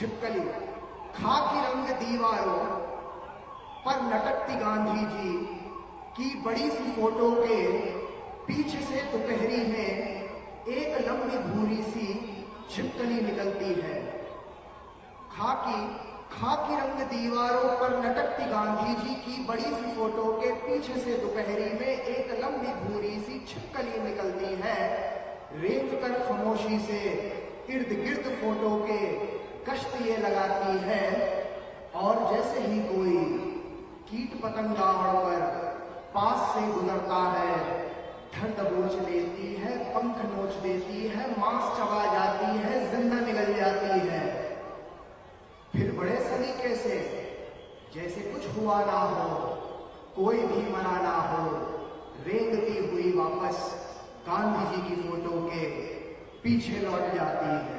छिपकली। खाकी रंग दीवारों पर लटकती गांधी जी की बड़ी सी फोटो के पीछे से दोपहरी में एक लंबी भूरी सी छिपकली निकलती है। खाकी रंग दीवारों पर लटकती गांधी जी की बड़ी सी फोटो के पीछे से दोपहरी में एक लंबी भूरी सी छिपकली निकलती है। रेंग कर खामोशी से इर्द गिर्द फोटो के कष्ट ये लगाती है, और जैसे ही कोई कीट पतंगा उड़कर पास से गुजरता है, ठंड दबोच लेती है, पंख नोच देती है, मांस चबा जाती है, जिंदा निकल जाती है। फिर बड़े सलीके से जैसे कुछ हुआ ना हो, कोई भी मरा ना हो, रेंगती हुई वापस गांधी जी की फोटो के पीछे लौट जाती है।